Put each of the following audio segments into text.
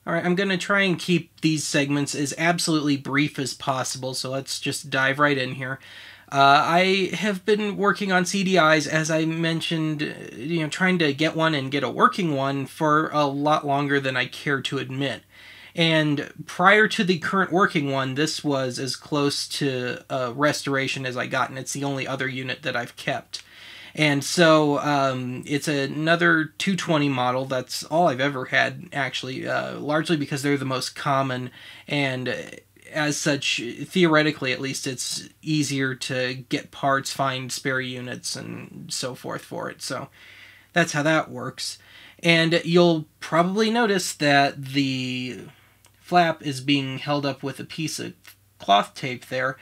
Alright, I'm going to try and keep these segments as absolutely brief as possible, so let's just dive right in here. I have been working on CDIs, as I mentioned, trying to get one and get a working one for a lot longer than I care to admit. And prior to the current working one, this was as close to a restoration as I got, and it's the only other unit that I've kept. And so it's another 220 model. That's all I've ever had, actually, largely because they're the most common, and as such, theoretically at least, it's easier to get parts, find spare units, and so forth for it. So that's how that works. And you'll probably notice that the flap is being held up with a piece of cloth tape there.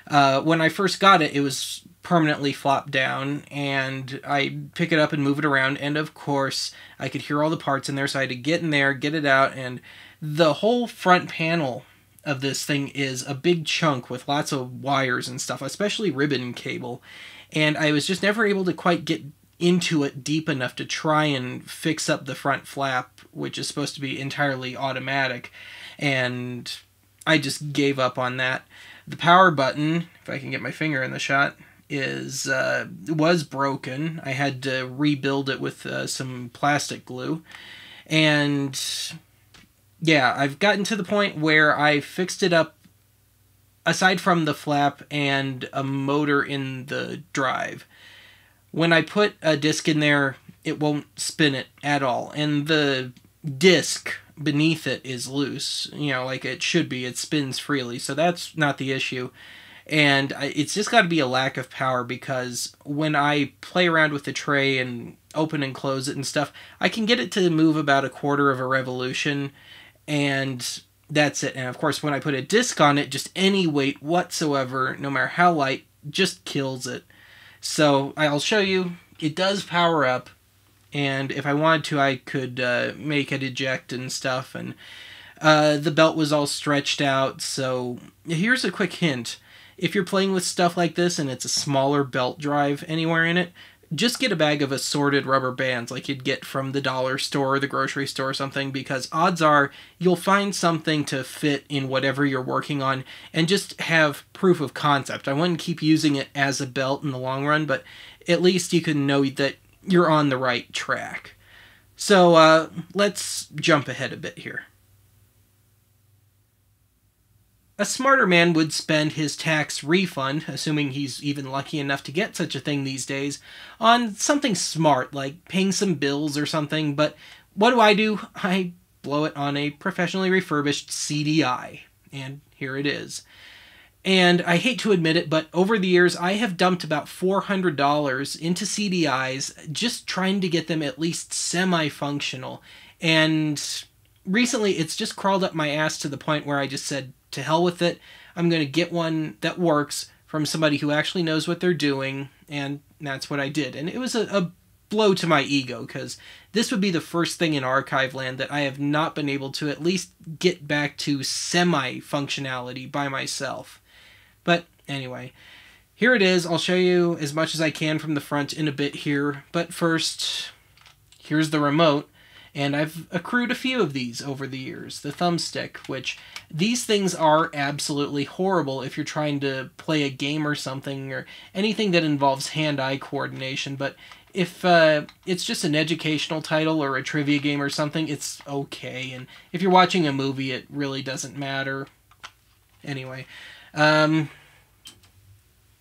When I first got it, it was permanently flopped down, and I pick it up and move it around, and of course I could hear all the parts in there, so I had to get in there, get it out, and the whole front panel of this thing is a big chunk with lots of wires and stuff, especially ribbon cable, and I was just never able to quite get into it deep enough to try and fix up the front flap, which is supposed to be entirely automatic, and I just gave up on that. The power button, if I can get my finger in the shot, was broken. I had to rebuild it with some plastic glue. And yeah, I've gotten to the point where I fixed it up aside from the flap and a motor in the drive. When I put a disc in there, it won't spin it at all. And the disc beneath it is loose, like it should be. It spins freely, so that's not the issue. And it's just got to be a lack of power, because when I play around with the tray and open and close it and stuff, I can get it to move about a quarter of a revolution, and that's it. And of course, when I put a disc on it, just any weight whatsoever, no matter how light, just kills it. So I'll show you. It does power up, and if I wanted to, I could make it eject and stuff, and the belt was all stretched out. So here's a quick hint. If you're playing with stuff like this and it's a smaller belt drive anywhere in it, just get a bag of assorted rubber bands like you'd get from the dollar store or the grocery store or something, because odds are you'll find something to fit in whatever you're working on, and just have proof of concept. I wouldn't keep using it as a belt in the long run, but at least you can know that you're on the right track. So let's jump ahead a bit here. A smarter man would spend his tax refund, assuming he's even lucky enough to get such a thing these days, on something smart, like paying some bills or something, but what do? I blow it on a professionally refurbished CDI, and here it is. And I hate to admit it, but over the years I have dumped about $400 into CDIs just trying to get them at least semi-functional, and recently it's just crawled up my ass to the point where I just said, to hell with it, I'm going to get one that works from somebody who actually knows what they're doing, and that's what I did. And it was a blow to my ego, because this would be the first thing in archive land that I have not been able to at least get back to semi-functionality by myself. But anyway, here it is. I'll show you as much as I can from the front in a bit here, but first, here's the remote. And I've accrued a few of these over the years. The thumbstick, which these things are absolutely horrible if you're trying to play a game or something, or anything that involves hand-eye coordination. But if it's just an educational title or a trivia game or something, it's okay. And if you're watching a movie, it really doesn't matter. Anyway,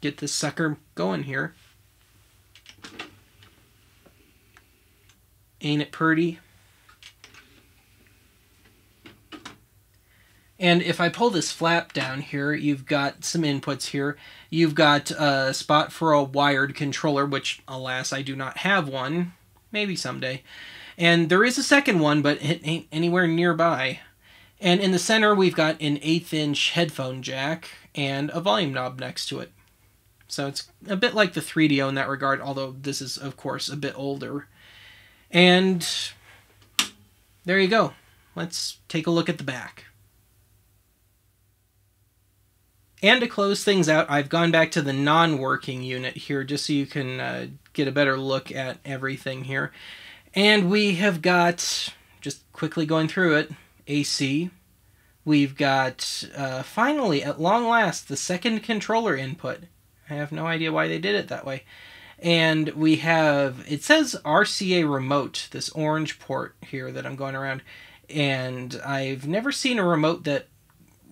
get this sucker going here. Ain't it pretty? And if I pull this flap down here, you've got some inputs here. You've got a spot for a wired controller, which, alas, I do not have one. Maybe someday. And there is a second one, but it ain't anywhere nearby. And in the center, we've got an 1/8" headphone jack and a volume knob next to it. So it's a bit like the 3DO in that regard, although this is, of course, a bit older. And there you go. Let's take a look at the back. And to close things out, I've gone back to the non-working unit here just so you can get a better look at everything here. And we have got, just quickly going through it, AC. We've got, finally, at long last, the second controller input. I have no idea why they did it that way. And we have, it says RCA remote, this orange port here that I'm going around. And I've never seen a remote that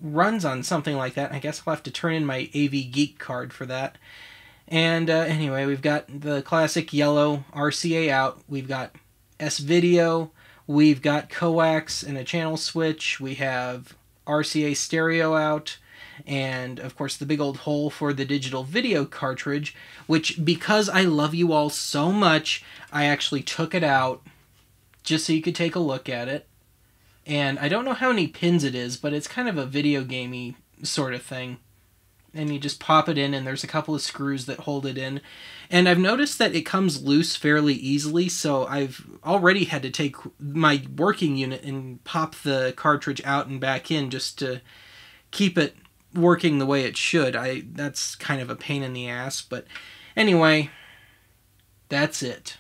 runs on something like that. I guess I'll have to turn in my AV Geek card for that. And anyway, we've got the classic yellow RCA out. We've got S-Video. We've got coax and a channel switch. We have RCA stereo out. And, of course, the big old hole for the digital video cartridge, which, because I love you all so much, I actually took it out just so you could take a look at it. And I don't know how many pins it is, but it's kind of a video gamey sort of thing. And you just pop it in, and there's a couple of screws that hold it in. And I've noticed that it comes loose fairly easily, so I've already had to take my working unit and pop the cartridge out and back in just to keep it working the way it should. That's kind of a pain in the ass, but anyway, that's it.